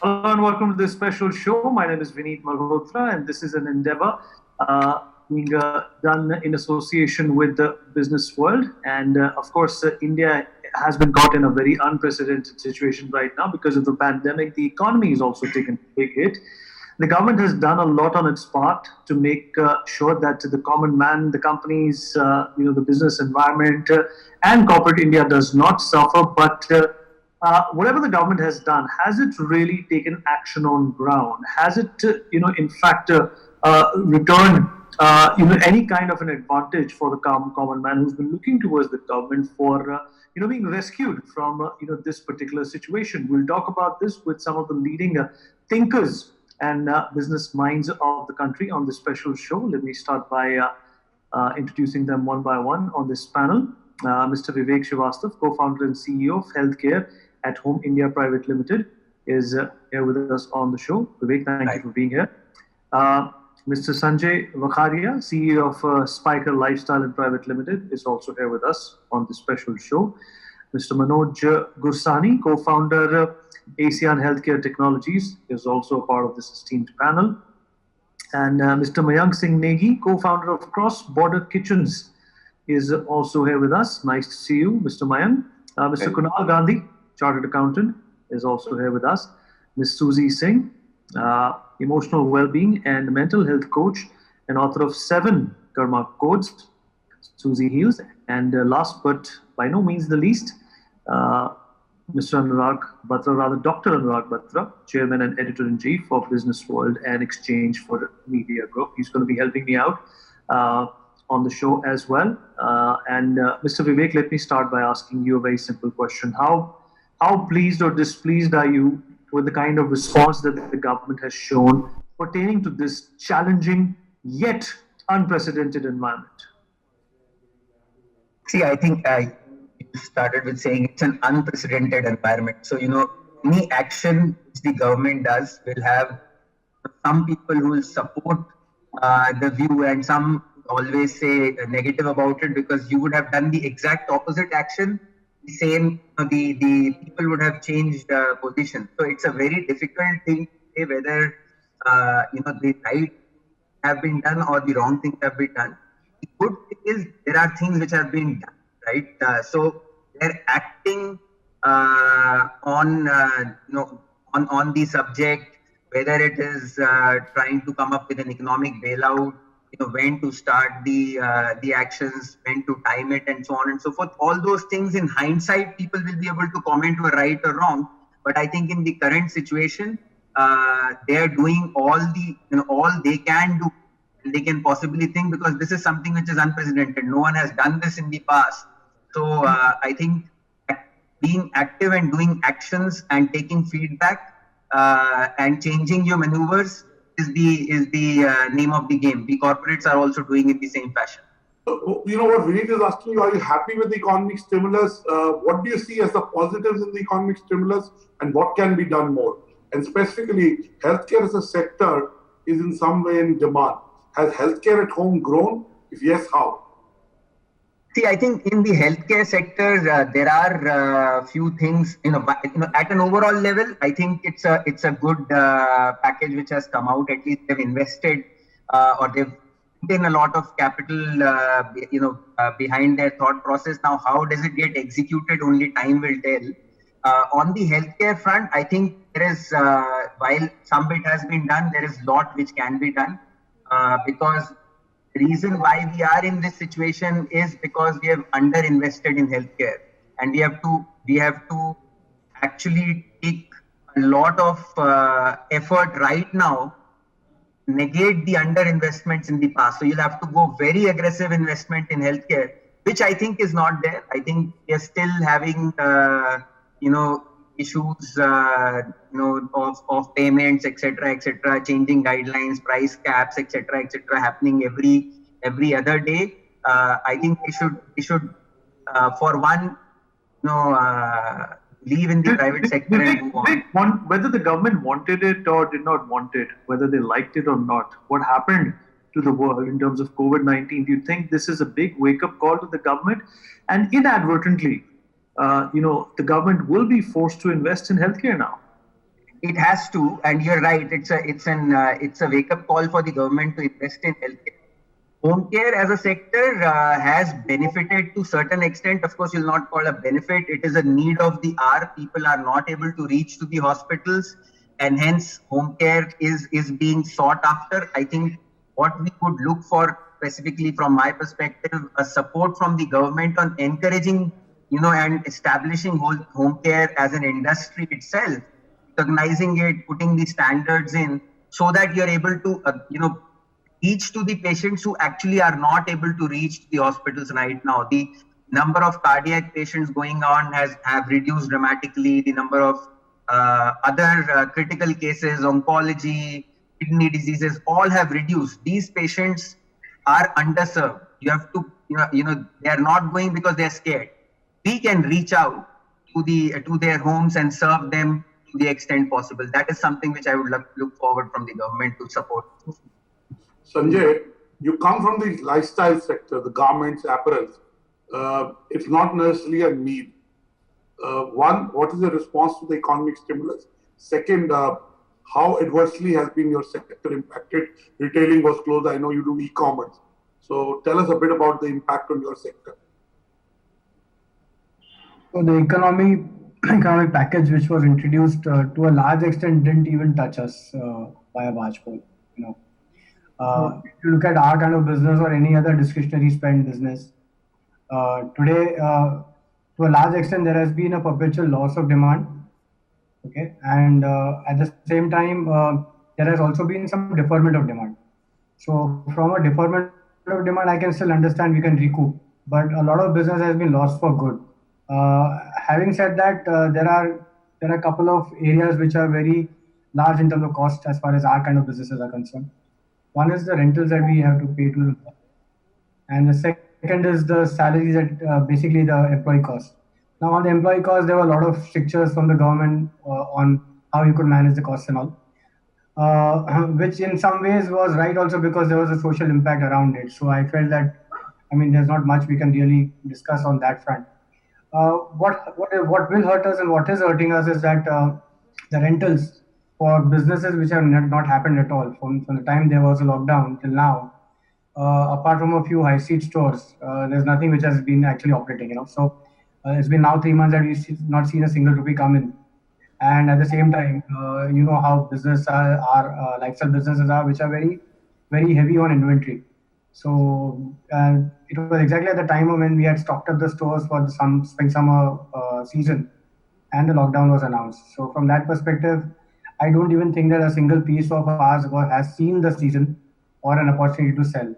Hello and welcome to this special show. My name is Vineet Malhotra, and this is an endeavor being done in association with the business world. And of course, India has been caught in a very unprecedented situation right now because of the pandemic. The economy is also taken a big hit. The government has done a lot on its part to make sure that the common man, the companies, the business environment, and corporate India does not suffer. But whatever the government has done, has it really taken action on ground? Has it, in fact, returned, any kind of an advantage for the common man who's been looking towards the government for, being rescued from, this particular situation? We'll talk about this with some of the leading thinkers and business minds of the country on this special show. Let me start by introducing them one by one on this panel. Mr. Vivek Srivastav, co-founder and CEO of Healthcare at Home India Private Limited, is here with us on the show. Vivek, thank you for being here. Mr. Sanjay Vakharia, CEO of Spiker Lifestyle and Private Limited, is also here with us on this special show. Mr. Manoj Gursani, co-founder ASEAN Healthcare Technologies, is also a part of this esteemed panel. And Mr. Mayank Singh Negi, co-founder of Cross Border Kitchens, is also here with us. Nice to see you, Mr. Mayank. Mr. Kunal Gandhi, chartered accountant, is also here with us. Ms. Susie Singh, emotional well-being and mental health coach and author of 7 Karma Codes, Susie Heals. And last but by no means the least, Mr. Anurag Batra, rather Dr. Anurag Batra, Chairman and Editor-in-Chief of Business World and Exchange for Media Group. He's going to be helping me out on the show as well. And Mr. Vivek, let me start by asking you a very simple question. How pleased or displeased are you with the kind of response that the government has shown pertaining to this challenging yet unprecedented environment? See, I think you started with saying it's an unprecedented environment. So, any action which the government does will have some people who will support the view and some always say negative about it because you would have done the exact opposite action. The same, the people would have changed position. So it's a very difficult thing to say whether, the right have been done or the wrong things have been done. The good thing is there are things which have been done, right? So they're acting on the subject, whether it is trying to come up with an economic bailout, when to start the actions, when to time it, and so on and so forth. All those things in hindsight, people will be able to comment were right or wrong. But I think in the current situation, they are doing all they can do, and they can possibly think, because this is something which is unprecedented. No one has done this in the past. So I think being active and doing actions and taking feedback and changing your maneuvers is the name of the game. The corporates are also doing it the same fashion. So, what Vineet is asking you, are you happy with the economic stimulus? What do you see as the positives in the economic stimulus and what can be done more? And specifically, healthcare as a sector is in some way in demand. Has healthcare at home grown? If yes, how? See, I think in the healthcare sector, there are a few things, at an overall level, I think it's a good package which has come out. At least they've invested or they've put in a lot of capital, behind their thought process. Now, how does it get executed? Only time will tell. On the healthcare front, I think there is, while some bit has been done, there is a lot which can be done because the reason why we are in this situation is because we have underinvested in healthcare, and we have to actually take a lot of effort right now, negate the underinvestments in the past. So you'll have to go very aggressive investment in healthcare, which I think is not there. I think we are still having issues of payments, etc., changing guidelines, price caps, etc., happening every other day. I think we should for one leave in the private sector and move on. Whether the government wanted it or did not want it, whether they liked it or not, what happened to the world in terms of COVID-19, do you think this is a big wake-up call to the government? And inadvertently, the government will be forced to invest in healthcare now. it has to, and you're right. It's a wake up call for the government to invest in healthcare. Home care as a sector has benefited to certain extent. Of course, you'll not call a benefit. It is a need of the hour. People are not able to reach to the hospitals, and hence home care is being sought after. I think what we could look for specifically from my perspective, a support from the government on encouraging, and establishing home care as an industry itself, recognizing it, putting the standards in, so that you're able to, reach to the patients who actually are not able to reach the hospitals right now. The number of cardiac patients going on have reduced dramatically. The number of other critical cases, oncology, kidney diseases, all have reduced. These patients are underserved. You have to, they are not going because they are scared. We can reach out to their homes and serve them to the extent possible. That is something which I would look forward from the government to support. Sanjay, you come from the lifestyle sector, the garments, apparels. It's not necessarily a need. One, what is the response to the economic stimulus? Second, how adversely has been your sector impacted? Retailing was closed. I know you do e-commerce. So tell us a bit about the impact on your sector. So the economic package which was introduced to a large extent didn't even touch us by a Vajpayee. If you look at our kind of business or any other discretionary spend business, today, to a large extent, there has been a perpetual loss of demand. Okay, and at the same time, there has also been some deferment of demand. So from a deferment of demand, I can still understand we can recoup, but a lot of business has been lost for good. Having said that, there are a couple of areas which are very large in terms of cost as far as our kind of businesses are concerned. One is the rentals that we have to pay to, and the second is the salaries that basically the employee cost. Now on the employee cost, there were a lot of strictures from the government on how you could manage the costs and all, which in some ways was right also because there was a social impact around it. So I felt that, there's not much we can really discuss on that front. What will hurt us and what is hurting us is that the rentals for businesses which have not happened at all from the time there was a lockdown till now, apart from a few high street stores, there's nothing which has been actually operating. So it's been now 3 months that we've not seen a single rupee come in, and at the same time, you know how business our lifestyle businesses are, which are very, very heavy on inventory. So it was exactly at the time when we had stocked up the stores for the spring-summer season, and the lockdown was announced. So from that perspective, I don't even think that a single piece of ours has seen the season or an opportunity to sell.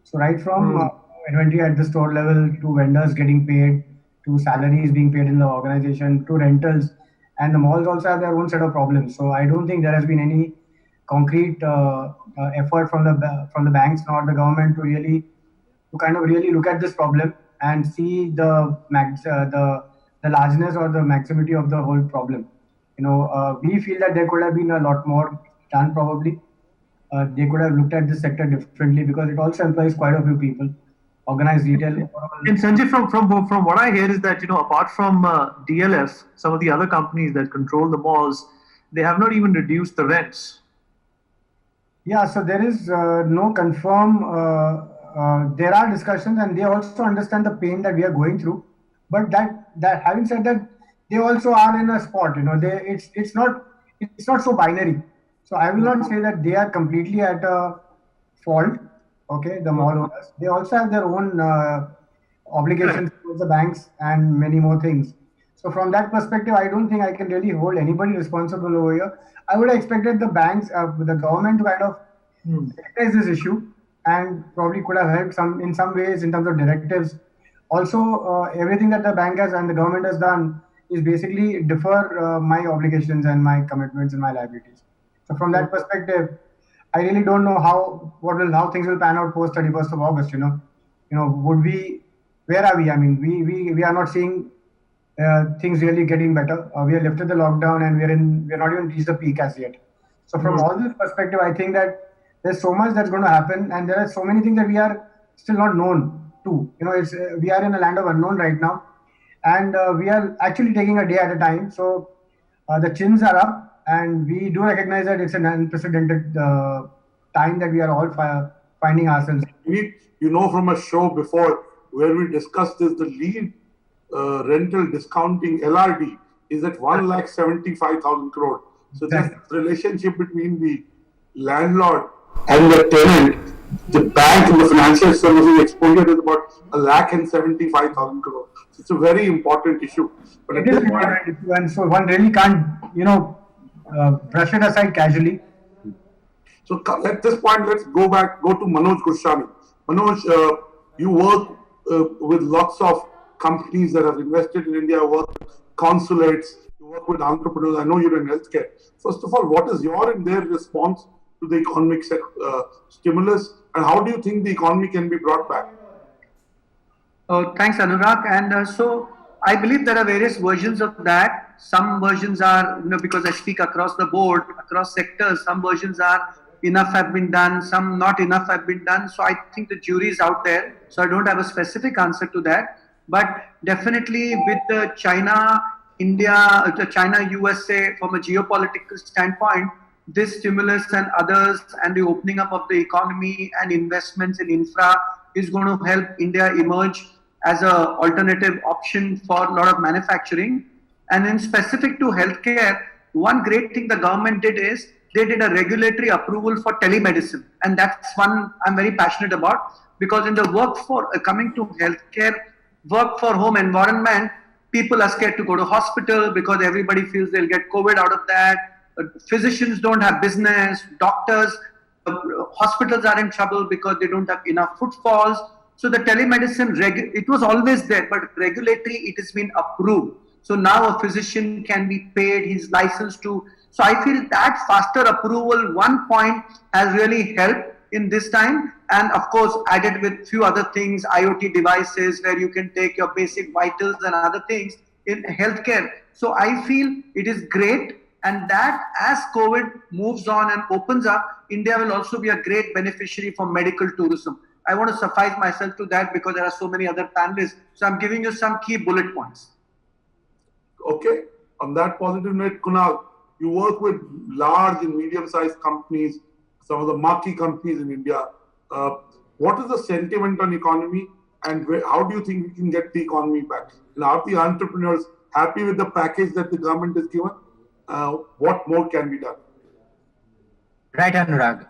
So right from inventory at the store level to vendors getting paid, to salaries being paid in the organization, to rentals, and the malls also have their own set of problems. So I don't think there has been any concrete effort from the banks nor the government to kind of really look at this problem and see the largeness or the maximity of the whole problem. We feel that there could have been a lot more done probably. They could have looked at this sector differently because it also employs quite a few people. Organized retail. And Sanjay, from what I hear is that, apart from DLF, some of the other companies that control the malls, they have not even reduced the rents. Yeah, so there is no confirm. There are discussions, and they also understand the pain that we are going through. But that having said that, they also are in a spot. It's not so binary. So I will not say that they are completely at a fault. Okay, the mall owners. They also have their own obligations towards the banks and many more things. So from that perspective, I don't think I can really hold anybody responsible over here. I would have expected the banks, the government to kind of recognize this issue and probably could have helped in some ways in terms of directives. Also, everything that the bank has and the government has done is basically defer my obligations and my commitments and my liabilities. So from that perspective, I really don't know how things will pan out post 31st of August. Where are we? We are not seeing things really getting better. We have lifted the lockdown and we're not even reached the peak as yet. So from all this perspective, I think that there's so much that's going to happen, and there are so many things that we are still not known to. We are in a land of unknown right now, and we are actually taking a day at a time. So the chins are up. and we do recognize that it's an unprecedented time that we are all finding ourselves. You know from a show before where we discussed this, the lead rental discounting LRD is at 1,75,000 crore. So this relationship between the landlord and the tenant, the bank and the financial services exposure is about 1,75,000 crore. So it's a very important issue. But it is important, and so one really can't, brush it aside casually. So at this point, let's go to Manoj Goswami. Manoj, you work with lots of companies that have invested in India, work with consulates, you work with entrepreneurs. I know you're in healthcare. First of all, what is your and their response to the economic stimulus, and how do you think the economy can be brought back? Thanks, Anurag. And so I believe there are various versions of that. Some versions are, because I speak across the board, across sectors, some versions are enough have been done, some not enough have been done. So I think the jury is out there. So I don't have a specific answer to that. But definitely with the China, India, the China, USA, from a geopolitical standpoint, this stimulus and others and the opening up of the economy and investments in infra is going to help India emerge as an alternative option for a lot of manufacturing. And in specific to healthcare, one great thing the government did is they did a regulatory approval for telemedicine. And that's one I'm very passionate about, because in the coming to healthcare, work for home environment, people are scared to go to hospital because everybody feels they'll get COVID out of that. Physicians don't have business, doctors, hospitals are in trouble because they don't have enough footfalls. So the telemedicine, it was always there, but regulatory, it has been approved. So now a physician can be paid, he's licensed to. So I feel that faster approval, one point, has really helped in this time. And of course, added with few other things, IoT devices where you can take your basic vitals and other things in healthcare. So I feel it is great. And that as COVID moves on and opens up, India will also be a great beneficiary for medical tourism. I want to suffice myself to that because there are so many other panelists. So I'm giving you some key bullet points. Okay. On that positive note, Kunal, you work with large and medium-sized companies, some of the marquee companies in India. What is the sentiment on economy, and how do you think we can get the economy back? And are the entrepreneurs happy with the package that the government has given? What more can be done? Right, Anurag.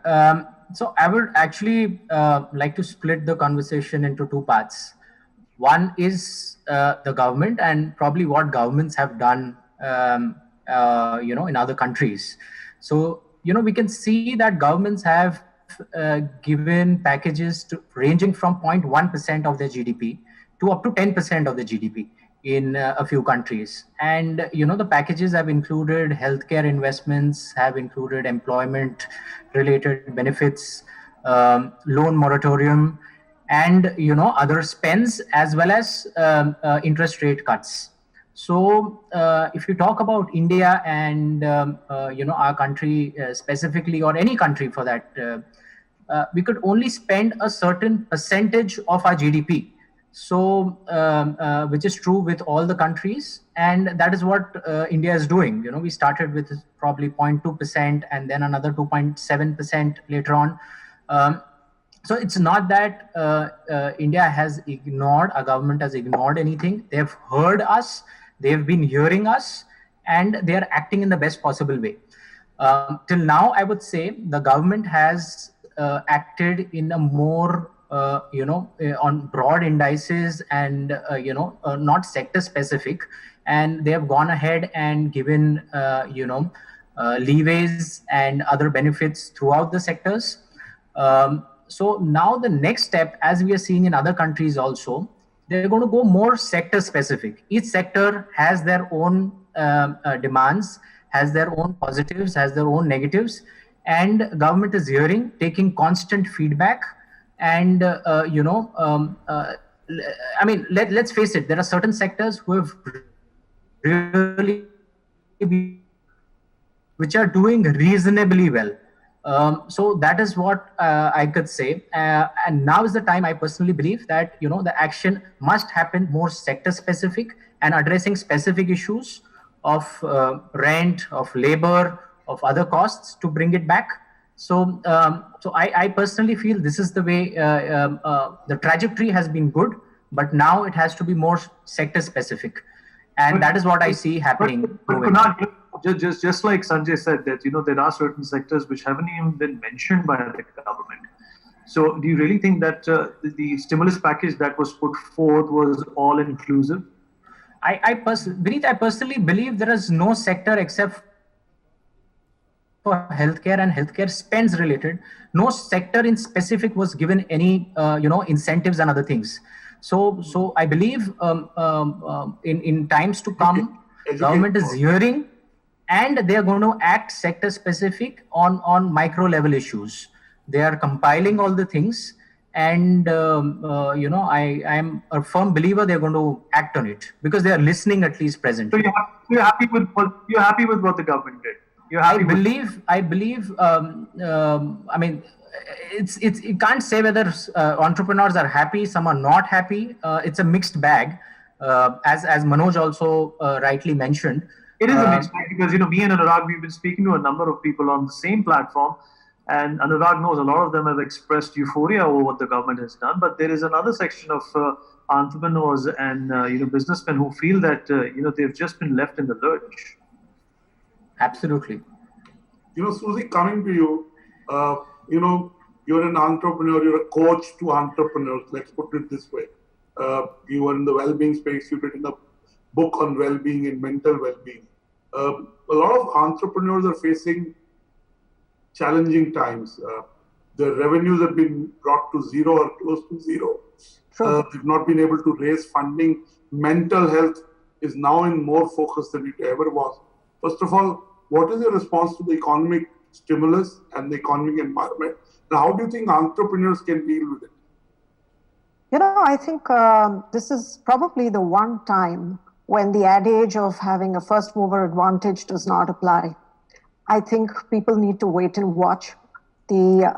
So I would actually like to split the conversation into two parts. One is the government and probably what governments have done, in other countries. So, we can see that governments have given packages ranging from 0.1% of their GDP to up to 10% of the GDP in a few countries. And, the packages have included healthcare investments, have included employment related benefits, loan moratorium, and, other spends, as well as interest rate cuts. So if you talk about India and, our country specifically, or any country for that, we could only spend a certain percentage of our GDP. So, which is true with all the countries, and that is what India is doing. We started with probably 0.2% and then another 2.7% later on. So it's not that India has ignored, our government has ignored anything. They've heard us, they've been hearing us, and they are acting in the best possible way. Till now, I would say the government has acted in a more on broad indices and, not sector specific. And they have gone ahead and given, leeways and other benefits throughout the sectors. So now the next step, as we are seeing in other countries also, they're going to go more sector specific. Each sector has their own demands, has their own positives, has their own negatives. And government is hearing, taking constant feedback. And, let's face it, there are certain sectors who have really, which are doing reasonably well. So that is what I could say. And now is the time, I personally believe that, the action must happen more sector specific and addressing specific issues of rent, of labor, other costs to bring it back. So, so I personally feel this is the way the trajectory has been good, but now it has to be more sector specific, and that is what I see happening. But Kunal, just like Sanjay said, that there are certain sectors which haven't even been mentioned by the government. So, do you really think that the stimulus package that was put forth was all inclusive? Vineet, I personally believe there is no sector except for healthcare and healthcare spends related. No sector in specific was given any incentives and other things. So I believe in times to come, government is hearing, and they are going to act sector specific on micro level issues. They are compiling all the things, and I am a firm believer they're going to act on it because they are listening at least presently. So you're happy with what the government did. I believe. I mean, it's you can't say whether entrepreneurs are happy. Some are not happy. It's a mixed bag, as Manoj also rightly mentioned. It is a mixed bag because me and Anurag, we've been speaking to a number of people on the same platform, and Anurag knows a lot of them have expressed euphoria over what the government has done. But there is another section of entrepreneurs and businessmen who feel that they've just been left in the lurch. Absolutely. Susie, coming to you, you're an entrepreneur, you're a coach to entrepreneurs, let's put it this way. You were in the well-being space, you've written a book on well-being and mental well-being. A lot of entrepreneurs are facing challenging times. Their revenues have been brought to zero or close to zero. Sure. They've not been able to raise funding. Mental health is now in more focus than it ever was. First of all, what is your response to the economic stimulus and the economic environment? And how do you think entrepreneurs can deal with it? I think this is probably the one time when the adage of having a first mover advantage does not apply. I think people need to wait and watch. The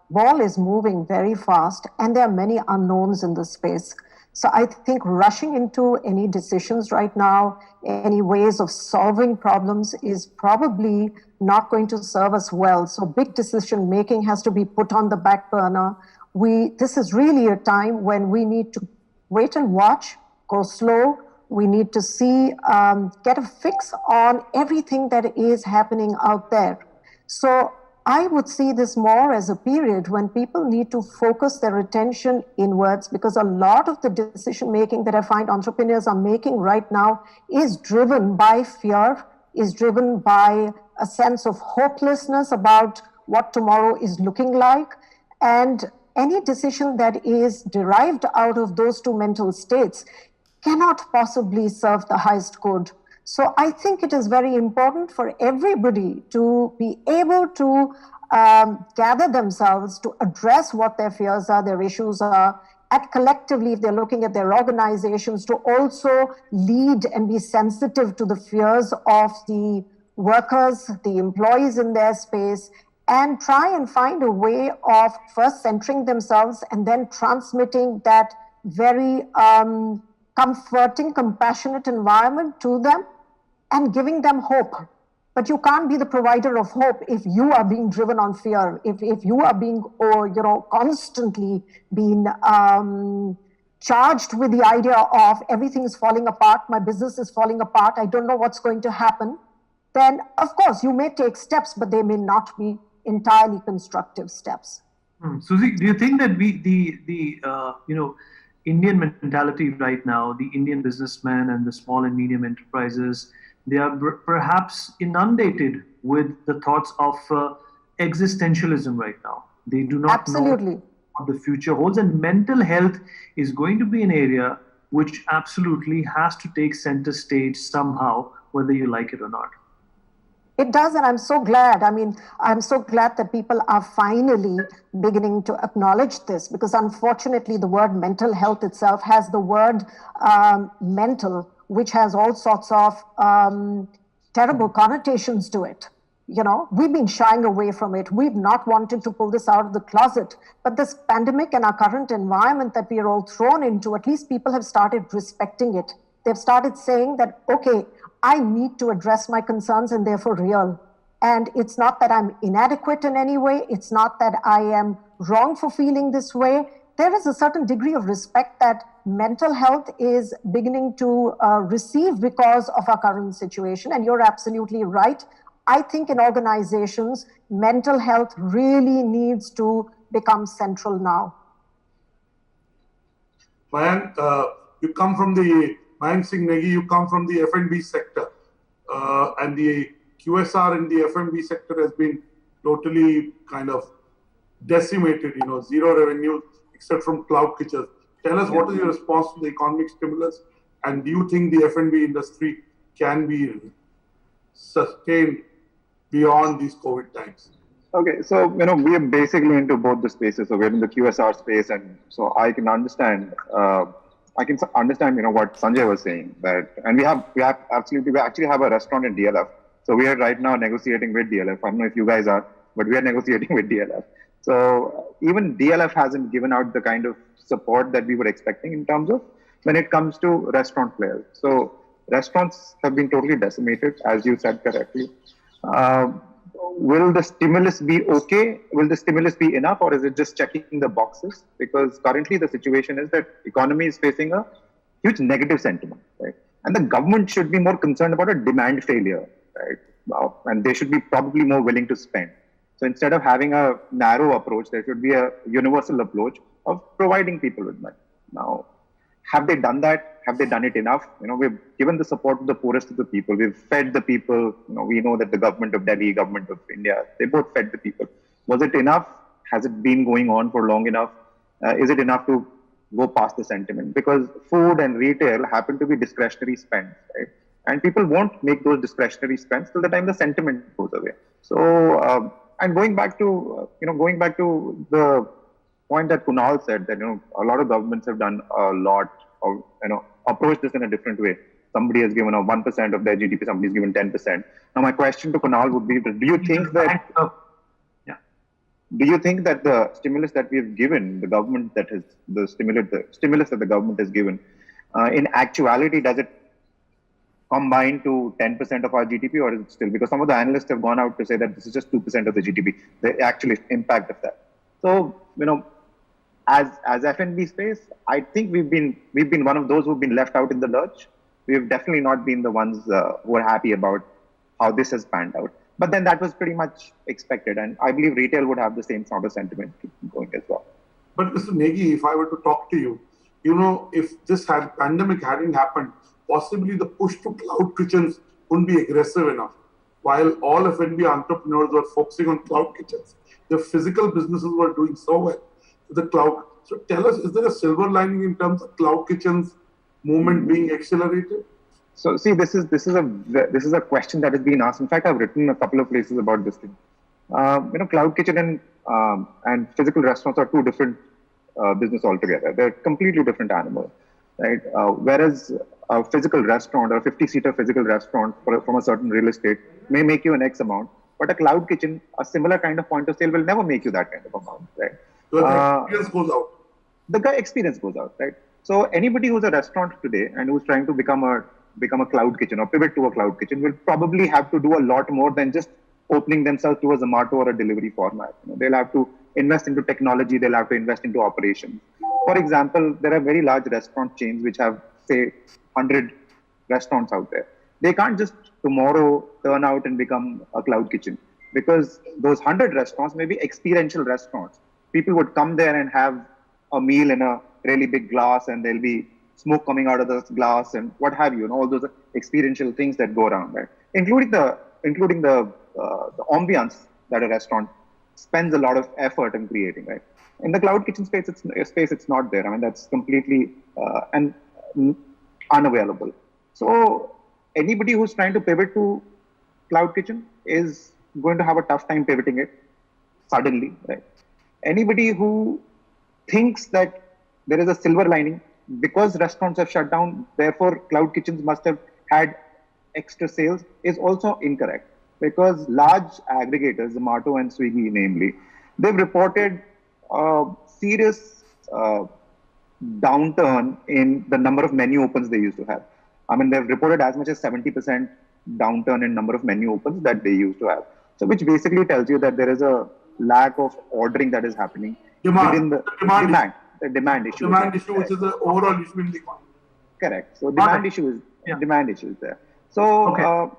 ball is moving very fast, and there are many unknowns in this space. So I think rushing into any decisions right now, any ways of solving problems is probably not going to serve us well. So big decision making has to be put on the back burner. This is really a time when we need to wait and watch, go slow. We need to see, get a fix on everything that is happening out there. So I would see this more as a period when people need to focus their attention inwards, because a lot of the decision making that I find entrepreneurs are making right now is driven by fear, is driven by a sense of hopelessness about what tomorrow is looking like. And any decision that is derived out of those two mental states cannot possibly serve the highest good. So I think it is very important for everybody to be able to gather themselves to address what their fears are, their issues are, and collectively, if they're looking at their organizations, to also lead and be sensitive to the fears of the workers, the employees in their space, and try and find a way of first centering themselves and then transmitting that very comforting, compassionate environment to them and giving them hope. But you can't be the provider of hope if you are being driven on fear, if you are being, constantly being charged with the idea of everything is falling apart, my business is falling apart, I don't know what's going to happen. Then, of course, you may take steps, but they may not be entirely constructive steps. Susie, do you think that the Indian mentality right now, the Indian businessmen and the small and medium enterprises, they are perhaps inundated with the thoughts of existentialism right now. They do not know what the future holds, and mental health is going to be an area which absolutely has to take center stage somehow, whether you like it or not. It does, and I'm so glad. I mean, I'm so glad that people are finally beginning to acknowledge this, because unfortunately the word mental health itself has the word mental, which has all sorts of terrible connotations to it. We've been shying away from it. We've not wanted to pull this out of the closet. But this pandemic and our current environment that we are all thrown into, at least people have started respecting it. They've started saying that, okay, I need to address my concerns and they're for real. And it's not that I'm inadequate in any way. It's not that I am wrong for feeling this way. There is a certain degree of respect that mental health is beginning to receive because of our current situation. And you're absolutely right. I think in organizations, mental health really needs to become central now. Mayank, you come from the, Mayank Singh Negi, you come from the F&B sector. And the QSR in the F&B sector has been totally kind of decimated, zero revenue except from cloud kitchens. Tell us, what is your response to the economic stimulus? And do you think the F&B industry can be sustained beyond these COVID times? Okay, so we are basically into both the spaces. So we're in the QSR space, and so I can understand. What Sanjay was saying. And we actually have a restaurant in DLF. So we are right now negotiating with DLF. I don't know if you guys are, but we are negotiating with DLF. So even DLF hasn't given out the kind of support that we were expecting in terms of when it comes to restaurant players. So restaurants have been totally decimated, as you said correctly. Will the stimulus be okay? Will the stimulus be enough, or is it just checking the boxes? Because currently the situation is that economy is facing a huge negative sentiment, right? And the government should be more concerned about a demand failure, right? And they should be probably more willing to spend. So instead of having a narrow approach, there should be a universal approach of providing people with money. Now, have they done that? Have they done it enough? We've given the support to the poorest of the people. We've fed the people. We know that the government of Delhi, government of India, they both fed the people. Was it enough? Has it been going on for long enough? Is it enough to go past the sentiment? Because food and retail happen to be discretionary spends, right? And people won't make those discretionary spends till the time the sentiment goes away. So, and going back to the point that Kunal said, that a lot of governments have done a lot of approach this in a different way. Somebody has given 1% of their GDP, somebody's given 10%. Now my question to Kunal would be, do you think that the stimulus that we have given, the government that has the stimulus that the government has given, in actuality, does it combine to 10% of our GDP, or is it still, because some of the analysts have gone out to say that this is just 2% of the GDP, the actual impact of that. So, as F&B space, I think we've been one of those who've been left out in the lurch. We've definitely not been the ones who are happy about how this has panned out. But then that was pretty much expected, and I believe retail would have the same sort of sentiment going as well. But Mr. Negi, if I were to talk to you, if this pandemic hadn't happened, possibly the push to cloud kitchens wouldn't be aggressive enough. While all F&B entrepreneurs were focusing on cloud kitchens, the physical businesses were doing so well. The cloud. So tell us, is there a silver lining in terms of cloud kitchens movement being accelerated? So see, this is a question that has been asked. In fact, I've written a couple of places about this thing. Cloud kitchen and physical restaurants are two different business altogether. They're completely different animals, right? Whereas a physical restaurant or a 50-seater physical restaurant from a certain real estate may make you an X amount, but a cloud kitchen, a similar kind of point of sale, will never make you that kind of amount, right? So the experience goes out. The experience goes out, right? So anybody who's a restaurant today and who's trying to become a cloud kitchen or pivot to a cloud kitchen will probably have to do a lot more than just opening themselves to a Zomato or a delivery format. They'll have to invest into technology. They'll have to invest into operations. For example, there are very large restaurant chains which have, say, 100 restaurants out there. They can't just tomorrow turn out and become a cloud kitchen, because those 100 restaurants may be experiential restaurants. People would come there and have a meal in a really big glass, and there'll be smoke coming out of the glass and what have you, all those experiential things that go around, right? Including the ambience that a restaurant spends a lot of effort in creating, right? In the cloud kitchen space, it's not there. I mean, that's completely unavailable. So anybody who's trying to pivot to cloud kitchen is going to have a tough time pivoting it suddenly, right? Anybody who thinks that there is a silver lining because restaurants have shut down, therefore cloud kitchens must have had extra sales, is also incorrect, because large aggregators, Zomato and Swiggy namely, they've reported a serious downturn in the number of menu opens they used to have. I mean, they've reported as much as 70% downturn in number of menu opens that they used to have. So which basically tells you that there is a lack of ordering that is happening within the demand issue. Demand issue, which is the overall issue in the economy. Correct. So demand issue is there. So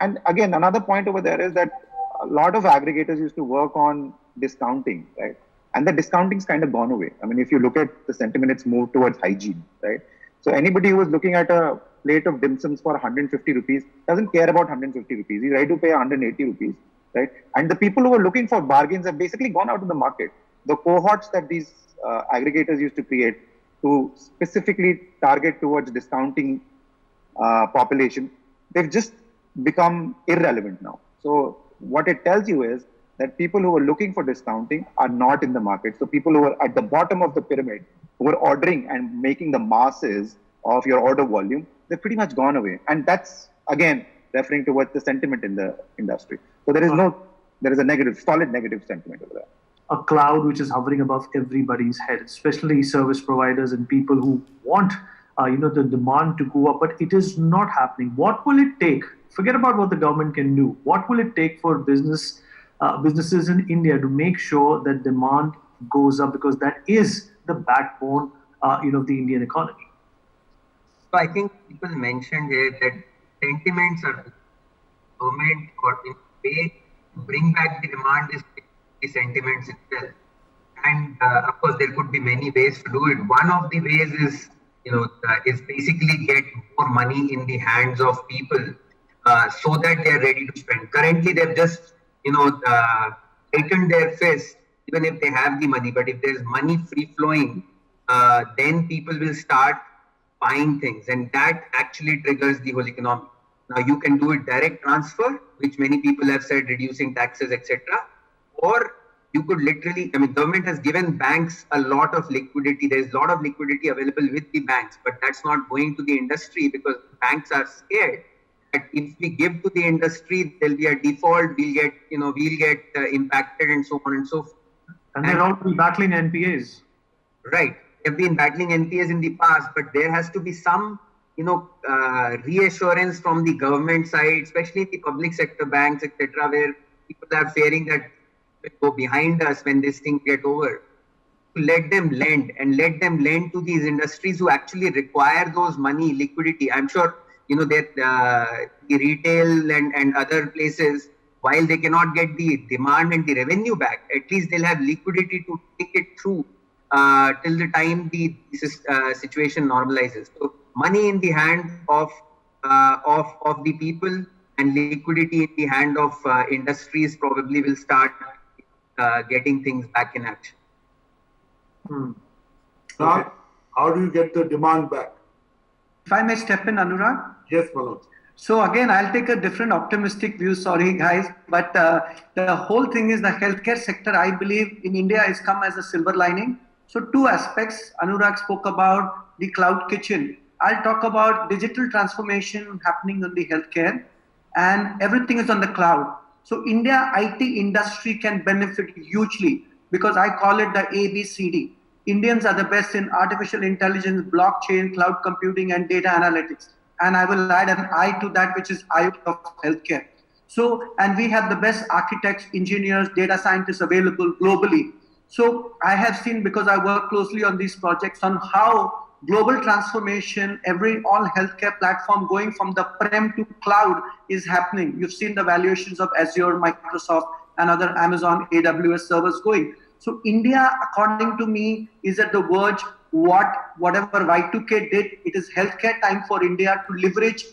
and again, another point over there is that a lot of aggregators used to work on discounting, right? And the discounting's kind of gone away. I mean, if you look at the sentiment, it's moved towards hygiene, right? So anybody who is looking at a plate of dim sums for 150 rupees doesn't care about 150 rupees. He's ready to pay 180 rupees, right? And the people who are looking for bargains have basically gone out of the market. The cohorts that these aggregators used to create to specifically target towards discounting population, they've just become irrelevant now. So what it tells you is that people who are looking for discounting are not in the market. So people who are at the bottom of the pyramid, who are ordering and making the masses of your order volume, they've pretty much gone away. And that's, again, referring towards the sentiment in the industry. So there is a solid negative sentiment over there. A cloud which is hovering above everybody's head, especially service providers and people who want the demand to go up, but it is not happening. What will it take? Forget about what the government can do. What will it take for businesses in India to make sure that demand goes up, because that is the backbone of the Indian economy? So I think people mentioned here that sentiments are government or in way to bring back the demand is the sentiments itself. And of course, there could be many ways to do it. One of the ways is is basically get more money in the hands of people so that they are ready to spend. Currently, they've just tightened their fist, even if they have the money. But if there's money free flowing, then people will start buying things, and that actually triggers the whole economy. Now you can do it direct transfer, which many people have said, reducing taxes, etc. Or you could literally, government has given banks a lot of liquidity. There's a lot of liquidity available with the banks, but that's not going to the industry because banks are scared that if we give to the industry, there'll be a default, we'll get impacted and so on and so forth. And they're already battling NPAs. Right. They've been battling NPAs in the past, but there has to be some, reassurance from the government side, especially the public sector banks, etc., where people are fearing that will go behind us when this thing get over. To let them lend to these industries who actually require those money, liquidity. I'm sure, that the retail and other places, while they cannot get the demand and the revenue back, at least they'll have liquidity to take it through till the time the situation normalizes. So money in the hand of the people and liquidity in the hand of industries probably will start getting things back in action. Now, how do you get the demand back? If I may step in, Anurag? Yes, Manoj. So again, I'll take a different optimistic view. Sorry, guys, but the whole thing is the healthcare sector, I believe, in India has come as a silver lining. So two aspects. Anurag spoke about the cloud kitchen. I'll talk about digital transformation happening on the healthcare, and everything is on the cloud. So India IT industry can benefit hugely because I call it the ABCD. Indians are the best in artificial intelligence, blockchain, cloud computing, and data analytics. And I will add an I to that, which is I of healthcare. So, and we have the best architects, engineers, data scientists available globally. So I have seen, because I work closely on these projects, on how global transformation, all healthcare platform going from the prem to cloud is happening. You've seen the valuations of Azure, Microsoft, and other Amazon, AWS servers going. So India, according to me, is at the verge. Whatever Y2K did, it is healthcare time for India to leverage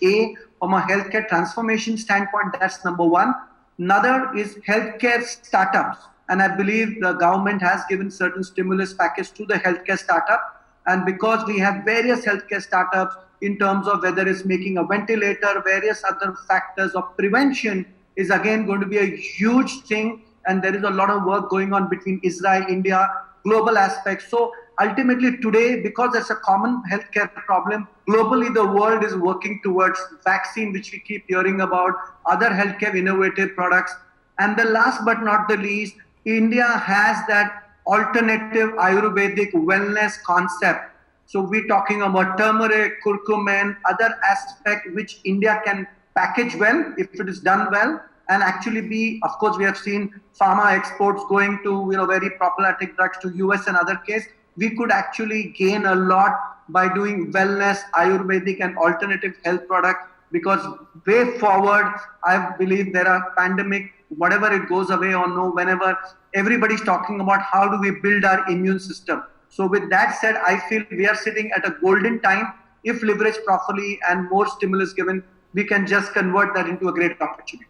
from a healthcare transformation standpoint. That's number one. Another is healthcare startups. And I believe the government has given certain stimulus package to the healthcare startup. And because we have various healthcare startups in terms of whether it's making a ventilator, various other factors of prevention is again going to be a huge thing. And there is a lot of work going on between Israel, India, global aspects. So ultimately today, because it's a common healthcare problem, globally the world is working towards vaccine, which we keep hearing about, other healthcare innovative products. And the last but not the least, India has that alternative Ayurvedic wellness concept. So we're talking about turmeric, curcumin, other aspect which India can package well if it is done well. and actually be, of course, we have seen pharma exports going to, very problematic drugs to US and other case. We could actually gain a lot by doing wellness, Ayurvedic and alternative health products, because way forward, I believe there are pandemic, whatever it goes away or no, whenever everybody's talking about how do we build our immune system. So with that said, I feel we are sitting at a golden time. If leveraged properly and more stimulus given, we can just convert that into a great opportunity.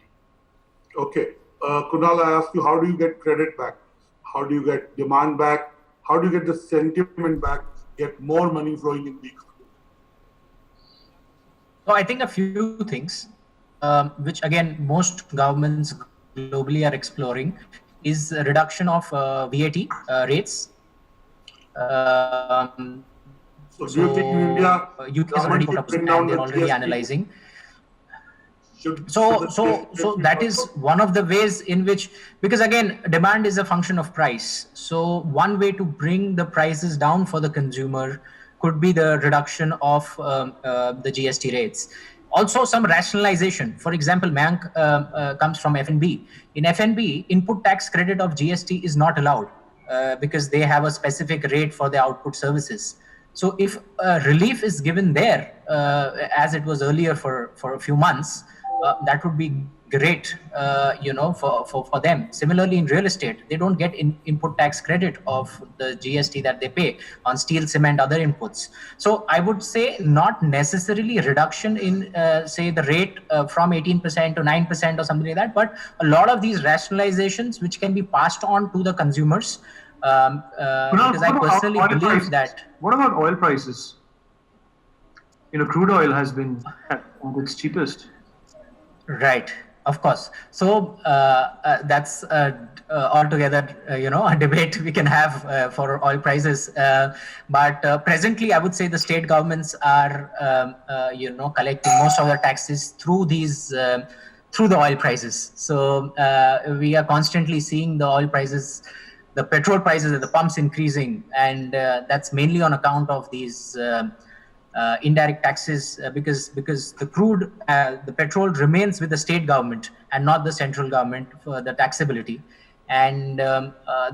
Okay. Kunal, I asked you, how do you get credit back? How do you get demand back? How do you get the sentiment back, get more money flowing in the economy? So I think a few things, which again, most governments globally are exploring, is a reduction of VAT rates. So do you think in India, UK has already put up and they're already analyzing. So that is one of the ways in which, because again, demand is a function of price. So one way to bring the prices down for the consumer could be the reduction of the GST rates. Also some rationalization. For example, Mayank comes from F&B. In F&B, input tax credit of GST is not allowed because they have a specific rate for the output services. So if relief is given there, as it was earlier for a few months, that would be great, for them. Similarly, in real estate, they don't get input tax credit of the GST that they pay on steel, cement, other inputs. So I would say not necessarily reduction in, say, the rate from 18% to 9% or something like that, but a lot of these rationalizations which can be passed on to the consumers. Because I personally believe that. What about oil prices? Crude oil has been at its cheapest. Right, of course. So that's altogether, a debate we can have for oil prices. But presently, I would say the state governments are, collecting most of the taxes through these, through the oil prices. So we are constantly seeing the oil prices, the petrol prices at the pumps increasing, and that's mainly on account of these indirect taxes, because the crude, the petrol remains with the state government and not the central government for the taxability, and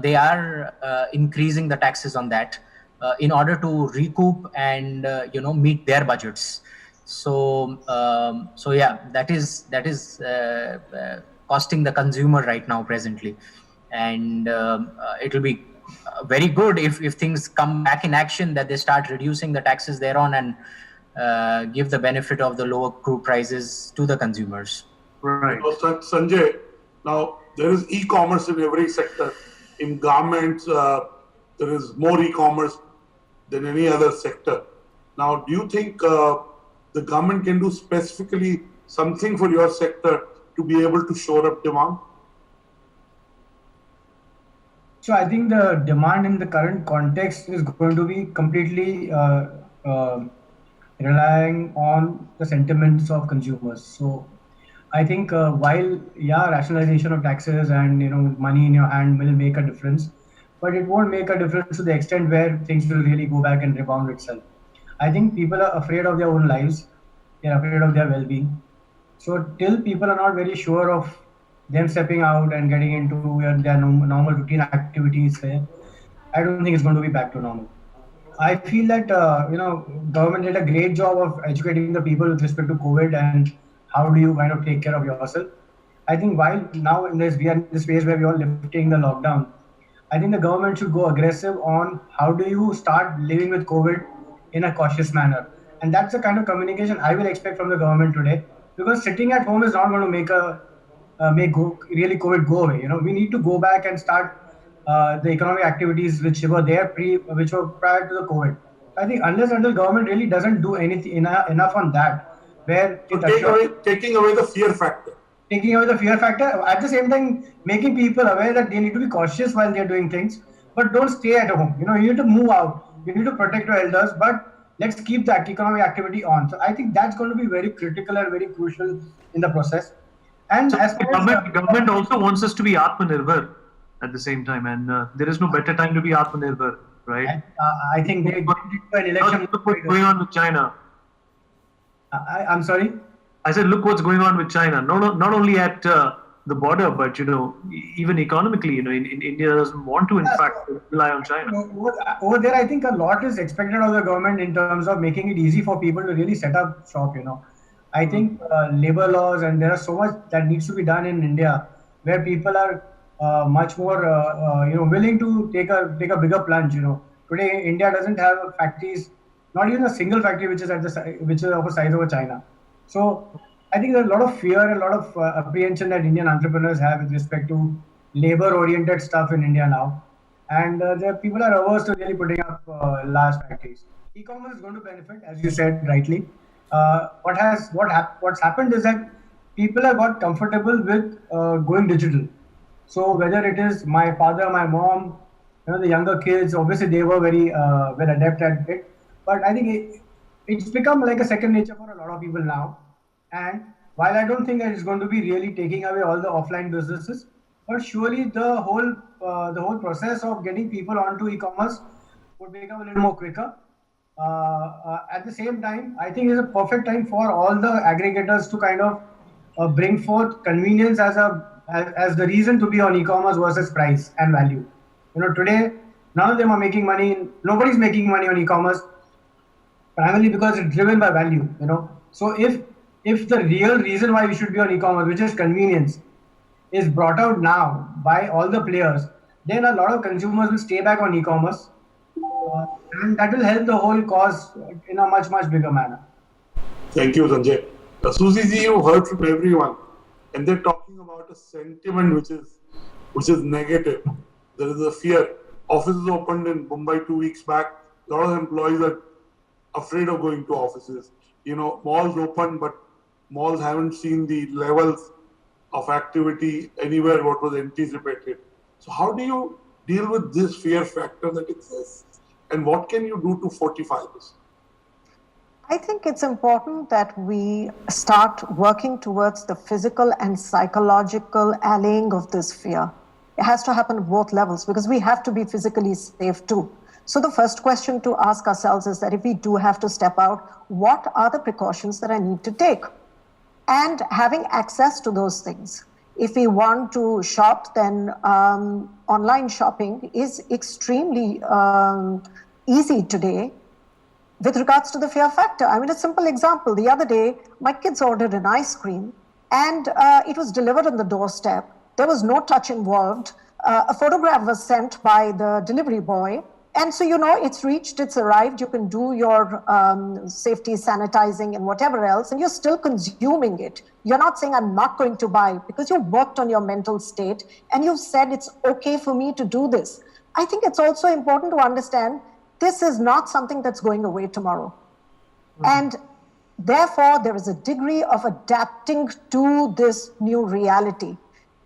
they are increasing the taxes on that in order to recoup and meet their budgets. So yeah, that is costing the consumer right now presently, and it will be very good if things come back in action, that they start reducing the taxes thereon and give the benefit of the lower crude prices to the consumers. Right. Sanjay, now there is e-commerce in every sector. In garments, there is more e-commerce than any other sector. Now, do you think the government can do specifically something for your sector to be able to shore up demand? So I think the demand in the current context is going to be completely relying on the sentiments of consumers. So I think while rationalization of taxes and money in your hand will make a difference, but it won't make a difference to the extent where things will really go back and rebound itself. I think people are afraid of their own lives. They're afraid of their well-being. So till people are not very sure of them stepping out and getting into their normal routine activities there, I don't think it's going to be back to normal. I feel that government did a great job of educating the people with respect to COVID and how do you kind of take care of yourself. I think while now we are in this phase where we are lifting the lockdown, I think the government should go aggressive on how do you start living with COVID in a cautious manner. And that's the kind of communication I will expect from the government today, because sitting at home is not going to make really COVID go away. We need to go back and start the economic activities which were there which were prior to the COVID. I think until government really doesn't do anything enough on that, where taking away the fear factor. Taking away the fear factor, at the same time making people aware that they need to be cautious while they're doing things, but don't stay at home. You need to move out. You need to protect your elders, but let's keep that economic activity on. So I think that's going to be very critical and very crucial in the process. And so as government also wants us to be Atmanirbhar at the same time, and there is no better time to be Atmanirbhar, right? I think they did an election. Look what's going on with China. I'm sorry? I said, look what's going on with China. Not only at the border, but even economically, in India doesn't want to, in fact, rely on China. Over there, I think a lot is expected of the government in terms of making it easy for people to really set up shop. I think labor laws, and there are so much that needs to be done in India, where people are much more willing to take a bigger plunge. Today India doesn't have factories, not even a single factory which is of a size of China. So I think there's a lot of fear and a lot of apprehension that Indian entrepreneurs have with respect to labor-oriented stuff in India now. And people are averse to really putting up large factories. E-commerce is going to benefit, as you said rightly. What's happened is that people have got comfortable with going digital. So whether it is my father, my mom, the younger kids, obviously they were very well adept at it. But I think it's become like a second nature for a lot of people now. And while I don't think that it's going to be really taking away all the offline businesses, but surely the whole process of getting people onto e-commerce would become a little more quicker. At the same time, I think it's a perfect time for all the aggregators to kind of bring forth convenience as the reason to be on e-commerce versus price and value. Today, none of them are making money. Nobody's making money on e-commerce, primarily because it's driven by value. So if the real reason why we should be on e-commerce, which is convenience, is brought out now by all the players, then a lot of consumers will stay back on e-commerce, and that will help the whole cause in a much, much bigger manner. Thank you, Sanjay. Susie ji, you heard from everyone, and they're talking about a sentiment which is negative. There is a fear. Offices opened in Mumbai 2 weeks back. A lot of employees are afraid of going to offices. Malls open, but malls haven't seen the levels of activity anywhere what was anticipated. So how do you deal with this fear factor that exists? And what can you do to fortify this? I think it's important that we start working towards the physical and psychological allaying of this fear. It has to happen at both levels because we have to be physically safe too. So the first question to ask ourselves is that if we do have to step out, what are the precautions that I need to take? And having access to those things. If we want to shop, then online shopping is extremely easy today with regards to the fear factor. I mean, a simple example. The other day, my kids ordered an ice cream and it was delivered on the doorstep. There was no touch involved. A photograph was sent by the delivery boy. And so, it's reached, it's arrived, you can do your safety sanitizing and whatever else, and you're still consuming it. You're not saying I'm not going to buy because you've worked on your mental state and you've said it's okay for me to do this. I think it's also important to understand this is not something that's going away tomorrow. Mm-hmm. And therefore, there is a degree of adapting to this new reality.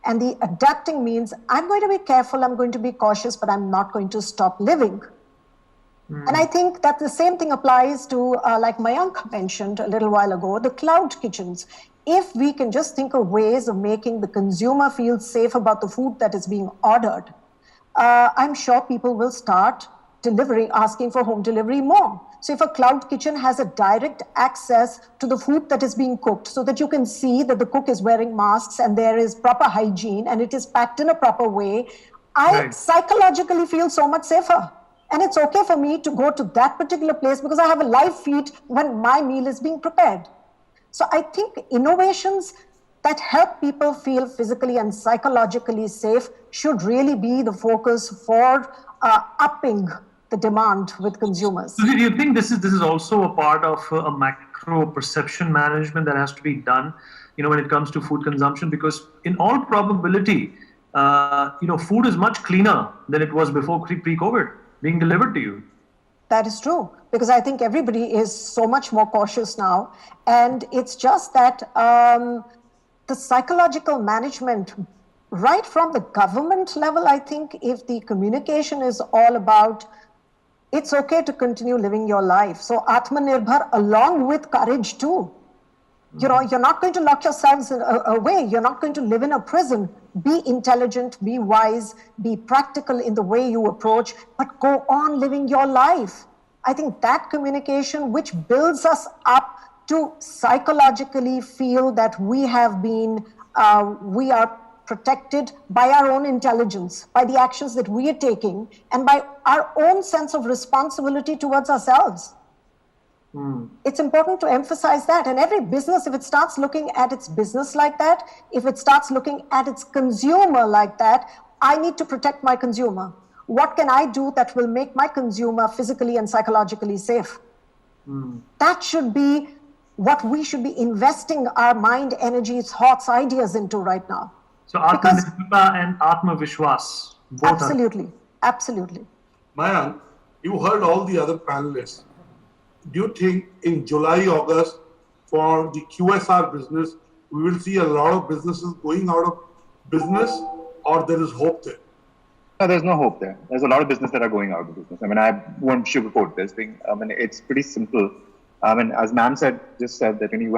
And the adapting means I'm going to be careful, I'm going to be cautious, but I'm not going to stop living. Mm. And I think that the same thing applies to, like Mayank mentioned a little while ago, the cloud kitchens. If we can just think of ways of making the consumer feel safe about the food that is being ordered, I'm sure people will start asking for home delivery more. So if a cloud kitchen has a direct access to the food that is being cooked so that you can see that the cook is wearing masks and there is proper hygiene and it is packed in a proper way, I psychologically feel so much safer. And it's okay for me to go to that particular place because I have a live feed when my meal is being prepared. So I think innovations that help people feel physically and psychologically safe should really be the focus for upping the demand with consumers. So do you think this is also a part of a macro perception management that has to be done, when it comes to food consumption? Because in all probability, food is much cleaner than it was before pre-COVID being delivered to you. That is true, because I think everybody is so much more cautious now. And it's just that the psychological management, right from the government level, I think if the communication is all about it's okay to continue living your life. So Atmanirbhar along with courage too. Mm-hmm. You're not going to lock yourselves away. You're not going to live in a prison. Be intelligent, be wise, be practical in the way you approach, but go on living your life. I think that communication, which builds us up to psychologically feel that we are protected by our own intelligence, by the actions that we are taking, and by our own sense of responsibility towards ourselves. It's important to emphasize that. And every business, if it starts looking at its business like that, if it starts looking at its consumer like that, I need to protect my consumer. What can I do that will make my consumer physically and psychologically safe? That should be what we should be investing our mind, energy, thoughts, ideas into right now. So Atmanirbharta and Atma Vishwas. Absolutely. Absolutely. Mayank, you heard all the other panelists. Do you think in July, August, for the QSR business, we will see a lot of businesses going out of business, or there is hope there? No, there's no hope there. There's a lot of business that are going out of business. I mean, I won't sugarcoat this thing. I mean, it's pretty simple. I mean, as ma'am just said that you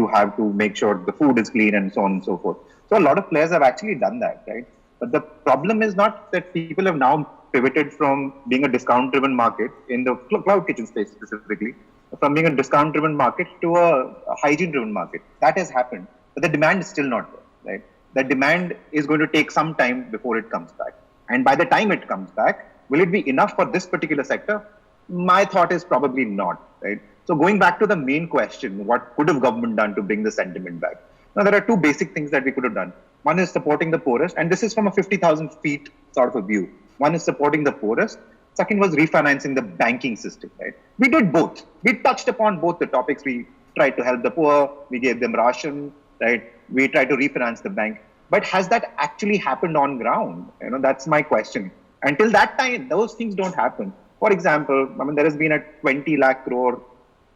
have to make sure the food is clean and so on and so forth. So a lot of players have actually done that, right? But the problem is not that people have now pivoted from being a discount-driven market in the cloud kitchen space specifically, from being a discount-driven market to a hygiene-driven market. That has happened, but the demand is still not there, right? The demand is going to take some time before it comes back. And by the time it comes back, will it be enough for this particular sector? My thought is probably not, right? So going back to the main question, what could have government done to bring the sentiment back? Now, there are two basic things that we could have done. One is supporting the poorest, and this is from a 50,000 feet sort of a view. One is supporting the poorest. Second was refinancing the banking system, right? We did both. We touched upon both the topics. We tried to help the poor. We gave them ration, right? We tried to refinance the bank. But has that actually happened on ground? That's my question. Until that time, those things don't happen. For example, I mean, there has been a 20 lakh crore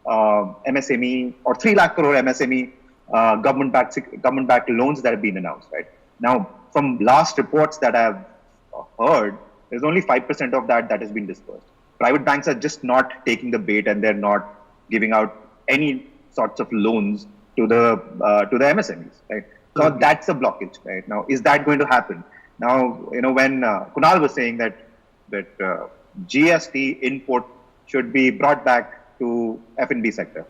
MSME or 3 lakh crore MSME government-backed loans that have been announced, right? Now, from last reports that I've heard, there's only 5% of that has been dispersed. Private banks are just not taking the bait, and they're not giving out any sorts of loans to the MSMEs, right? So that's a blockage, right? Now, is that going to happen? Now, when Kunal was saying that GST input should be brought back to F&B sector,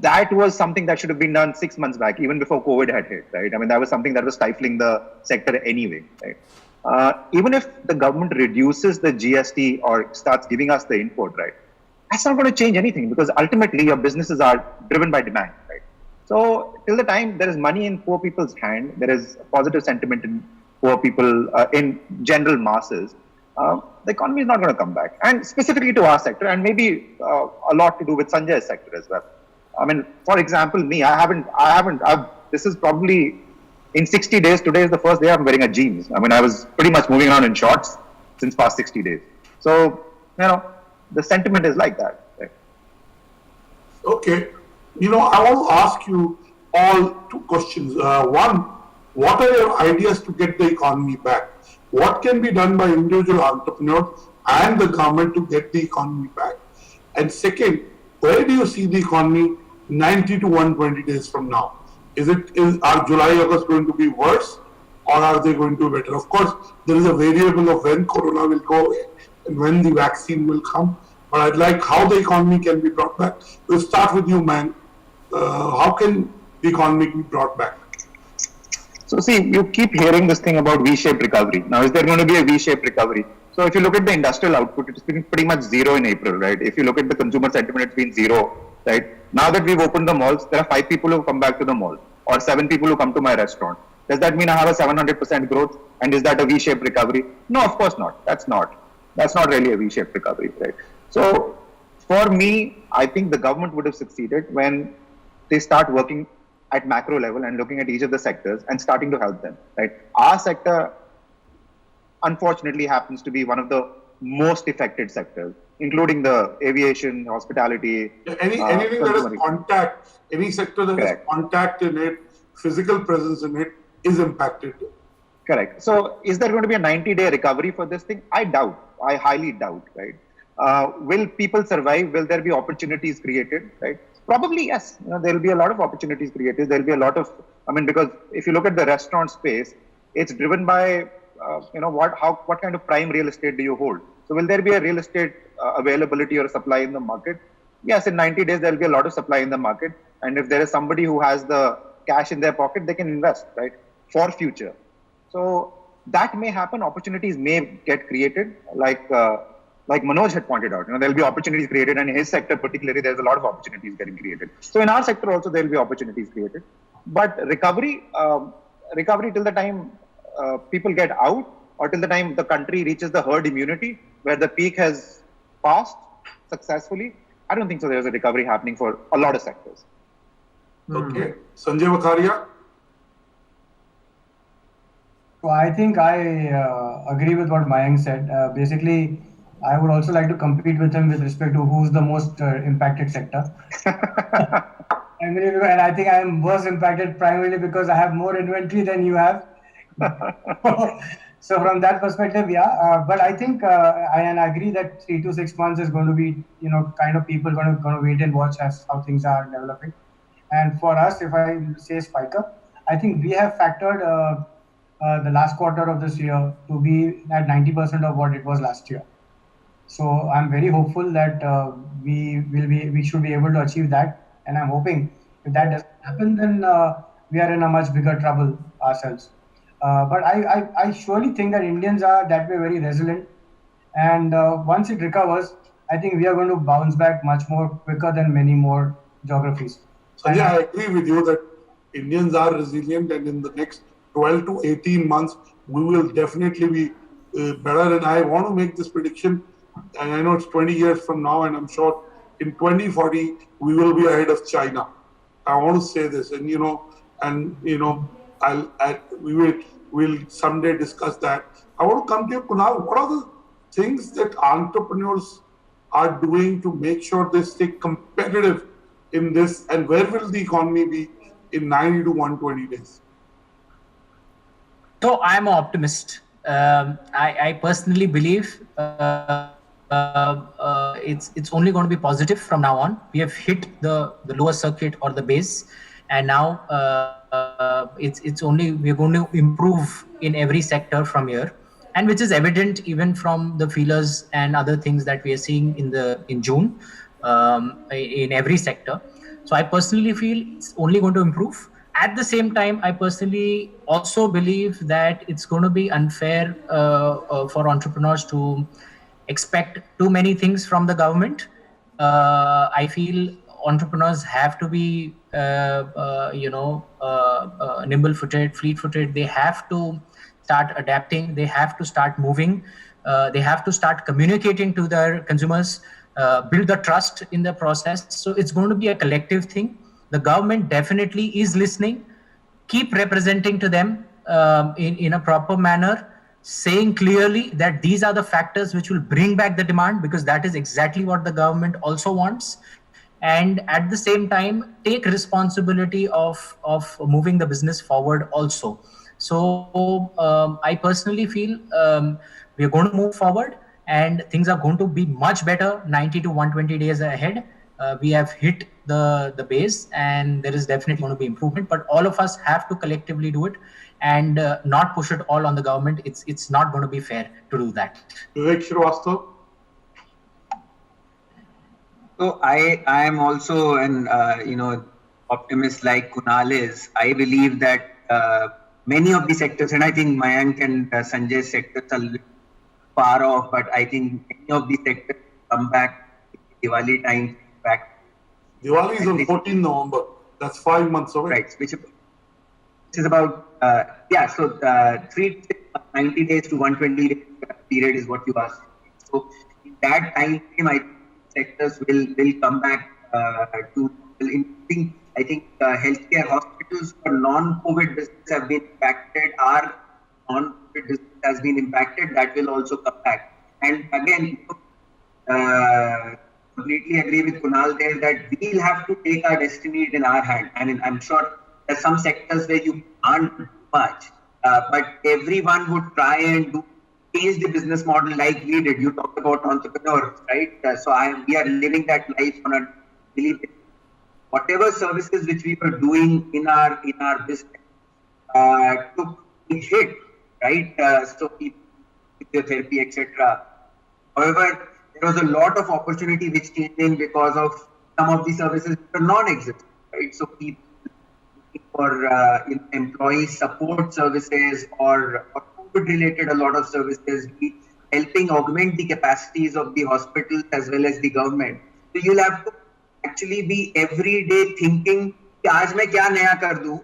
that was something that should have been done 6 months back, even before COVID had hit, right? I mean, that was something that was stifling the sector anyway, right? Even if the government reduces the GST or starts giving us the input, right, that's not going to change anything, because ultimately your businesses are driven by demand, right? So till the time there is money in poor people's hand, there is positive sentiment in poor people, in general masses, the economy is not going to come back. And specifically to our sector, and maybe a lot to do with Sanjay's sector as well. I mean, for example, me, this is probably in 60 days, today is the first day I'm wearing a jeans. I mean, I was pretty much moving around in shorts since past 60 days. So, the sentiment is like that. Right? Okay. I want to ask you all two questions. One, what are your ideas to get the economy back? What can be done by individual entrepreneurs and the government to get the economy back? And second, where do you see the economy 90 to 120 days from now? Are July, August going to be worse, or are they going to be better? Of course, there is a variable of when Corona will go away and when the vaccine will come. But I'd like how the economy can be brought back. We'll start with you, man. How can the economy be brought back? So see, you keep hearing this thing about V-shaped recovery. Now, is there going to be a V-shaped recovery? So if you look at the industrial output, it's been pretty much zero in April, right? If you look at the consumer sentiment, it's been zero, right? Now that we've opened the malls, there are 5 people who come back to the mall, or 7 people who come to my restaurant. Does that mean I have a 700% growth? And is that a V-shaped recovery? No, of course not. That's not really a V-shaped recovery, right? So for me, I think the government would have succeeded when they start working at macro level and looking at each of the sectors and starting to help them, right? Our sector, unfortunately, happens to be one of the most affected sectors, including the aviation, hospitality. Anything that is contact, any sector that has contact in it, physical presence in it, is impacted. Correct. So is there going to be a 90-day recovery for this thing? I doubt. I highly doubt, right? Will people survive? Will there be opportunities created, right? Probably yes. There will be a lot of opportunities created. There will be a lot of, because if you look at the restaurant space, it's driven by, what kind of prime real estate do you hold? So will there be a real estate availability or supply in the market? Yes, in 90 days, there will be a lot of supply in the market. And if there is somebody who has the cash in their pocket, they can invest, right, for future. So that may happen. Opportunities may get created, like Manoj had pointed out. There will be opportunities created, and in his sector particularly, there's a lot of opportunities getting created. So in our sector also, there will be opportunities created. But recovery till the time people get out, or till the time the country reaches the herd immunity, where the peak has passed successfully, I don't think so there's a recovery happening for a lot of sectors. Okay. Sanjay Vakharia? So I think I agree with what Mayank said. Basically, I would also like to compete with him with respect to who's the most impacted sector. And I think I am worse impacted primarily because I have more inventory than you have. So from that perspective, yeah. But I think I agree that 3 to 6 months is going to be, kind of people going to wait and watch as how things are developing. And for us, if I say Spiker, I think we have factored the last quarter of this year to be at 90% of what it was last year. So I'm very hopeful that we should be able to achieve that. And I'm hoping if that doesn't happen, then we are in a much bigger trouble ourselves. But I surely think that Indians are that way very resilient. And once it recovers, I think we are going to bounce back much more quicker than many more geographies. Sanjay, I agree with you that Indians are resilient, and in the next 12 to 18 months, we will definitely be better. And I want to make this prediction, and I know it's 20 years from now, and I'm sure in 2040, we will be ahead of China. I want to say this, and we'll someday discuss that. I want to come to you, Kunal. What are the things that entrepreneurs are doing to make sure they stay competitive in this, and where will the economy be in 90 to 120 days? So I'm an optimist. I personally believe it's only going to be positive from now on. We have hit the lower circuit or the base, and now we're going to improve in every sector from here, and which is evident even from the feelers and other things that we are seeing in June in every sector. So I personally feel it's only going to improve. At the same time, I personally also believe that it's going to be unfair for entrepreneurs to expect too many things from the government. I feel entrepreneurs have to be, nimble-footed, fleet-footed. They have to start adapting. They have to start moving. They have to start communicating to their consumers, build the trust in the process. So it's going to be a collective thing. The government definitely is listening. Keep representing to them in a proper manner, saying clearly that these are the factors which will bring back the demand, because that is exactly what the government also wants. And at the same time, take responsibility of moving the business forward also. So I personally feel we are going to move forward, and things are going to be much better 90 to 120 days ahead. We have hit the base, and there is definitely going to be improvement, but all of us have to collectively do it and not push it all on the government. It's not going to be fair to do that. Vivek Srivastava? So I am also an optimist like Kunal is. I believe that many of the sectors, and I think Mayank and Sanjay's sectors are a little far off, but I think many of the sectors come back Diwali time. Diwali is on 14 November. That's 5 months away. Right, which is about, so 90 days to 120 days period is what you asked. So in that time frame, I think sectors will come back to, I think healthcare hospitals for non-COVID business have been impacted. Our non-COVID business has been impacted. That will also come back. And again, completely agree with Kunal there that we'll have to take our destiny in our hand. I mean, I'm sure there's some sectors where you can't do much, but everyone would try and change the business model like we did. You talked about entrepreneurs, right? We are living that life on a daily basis. Whatever services which we were doing in our business took a hit, right? So physiotherapy, etc. However, there was a lot of opportunity which came in because of some of the services that were non-existent, right? So people for employee support services or COVID-related a lot of services, helping augment the capacities of the hospitals as well as the government. So you'll have to actually be every day thinking, "Aaj main kya naya kar दूं?"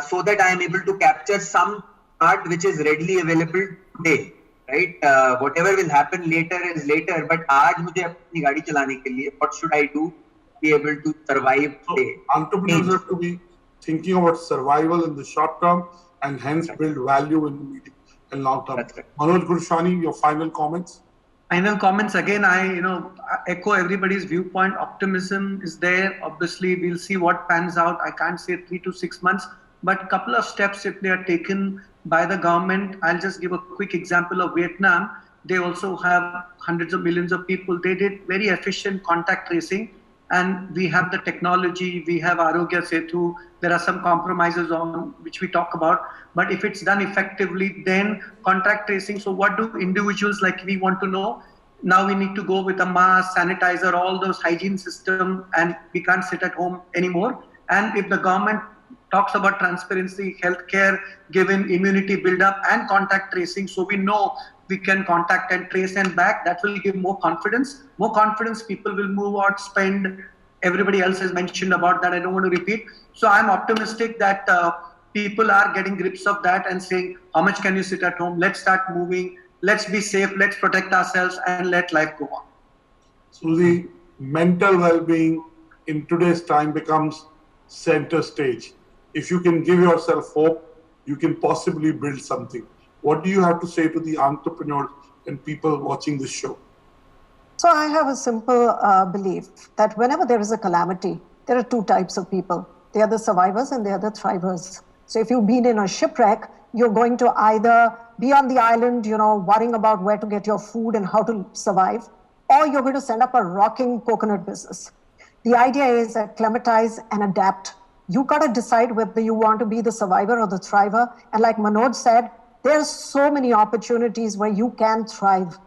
So that I am able to capture some part which is readily available today. Right? Whatever will happen later is later. But आज मुझे अपनी गाड़ी चलाने के लिए, what should I do to be able to survive today? So entrepreneurs have to be thinking about survival in the short term and hence build value in the medium and long term. That's right. Manoj Gulshani, your final comments? Final comments again. I echo everybody's viewpoint. Optimism is there. Obviously, we'll see what pans out. I can't say 3 to 6 months, but a couple of steps if they are taken by the government. I'll just give a quick example of Vietnam. They also have hundreds of millions of people. They did very efficient contact tracing, and we have the technology. We have Arogya Setu. There are some compromises on which we talk about, but if it's done effectively, then contact tracing. So what do individuals like we want to know? Now we need to go with a mask, sanitizer, all those hygiene system, and we can't sit at home anymore. And if the government talks about transparency, healthcare, given immunity build-up and contact tracing, so we know we can contact and trace and back, that will give more confidence. More confidence, people will move out, spend. Everybody else has mentioned about that. I don't want to repeat. So I'm optimistic that people are getting grips of that and saying, how much can you sit at home? Let's start moving. Let's be safe. Let's protect ourselves and let life go on. So the mental well-being in today's time becomes center stage. If you can give yourself hope, you can possibly build something. What do you have to say to the entrepreneurs and people watching this show? So I have a simple belief that whenever there is a calamity, there are two types of people. They are the survivors and they are the thrivers. So if you've been in a shipwreck, you're going to either be on the island, worrying about where to get your food and how to survive, or you're going to set up a rocking coconut business. The idea is acclimatize and adapt. You got to decide whether you want to be the survivor or the thriver. And like Manoj said, there are so many opportunities where you can thrive.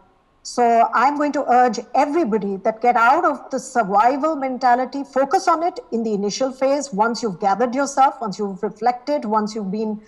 So I'm going to urge everybody that get out of the survival mentality, focus on it in the initial phase. Once you've gathered yourself, once you've reflected, once you've been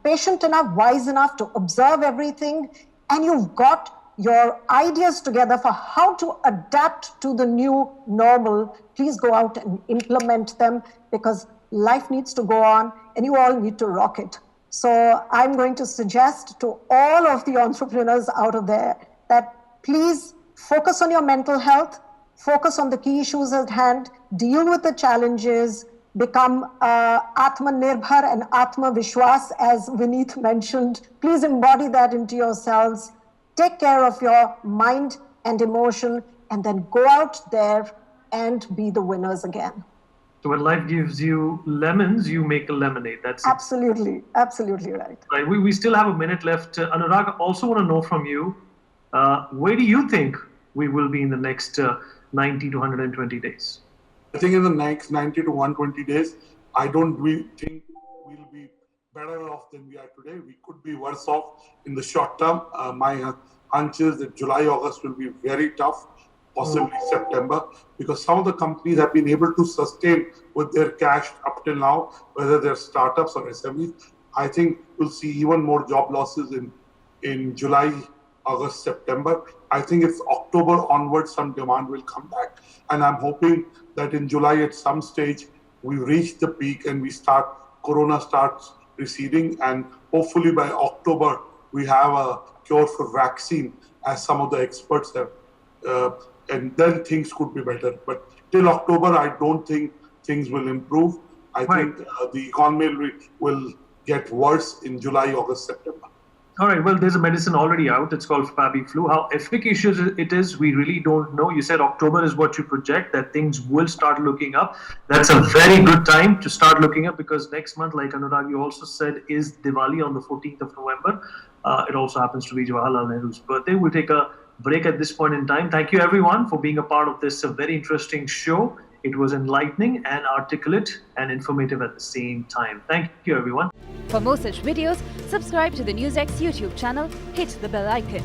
patient enough, wise enough to observe everything, and you've got your ideas together for how to adapt to the new normal, please go out and implement them, because life needs to go on and you all need to rock it. So I'm going to suggest to all of the entrepreneurs out of there that please focus on your mental health, focus on the key issues at hand, deal with the challenges, become Atmanirbhar and Atma Vishwas, as Vineet mentioned. Please embody that into yourselves. Take care of your mind and emotion, and then go out there and be the winners again. So when life gives you lemons, you make a lemonade. That's absolutely right. Right. We still have a minute left. Anurag, I also want to know from you, where do you think we will be in the next 90 to 120 days? I think in the next 90 to 120 days, I don't think we'll be better off than we are today. We could be worse off in the short term. My hunch is that July, August will be very tough, possibly September, because some of the companies have been able to sustain with their cash up till now, whether they're startups or SMEs. I think we'll see even more job losses in July, August, September. I think it's October onwards, some demand will come back. And I'm hoping that in July at some stage, we reach the peak and Corona starts receding. And hopefully by October, we have a cure for vaccine, as some of the experts have. And then things could be better. But till October, I don't think things will improve. I think the economy will get worse in July, August, September. All right. Well, there's a medicine already out. It's called FabiFlu. How efficacious it is, we really don't know. You said October is what you project, that things will start looking up. That's a very good time to start looking up, because next month, like Anurag, you also said, is Diwali on the 14th of November. It also happens to be Jawaharlal Nehru's birthday. We'll take a break at this point in time. Thank you, everyone, for being a part of this very interesting show. It was enlightening and articulate and informative at the same time. Thank you, everyone. For more such videos, subscribe to the NewsX YouTube channel, hit the bell icon.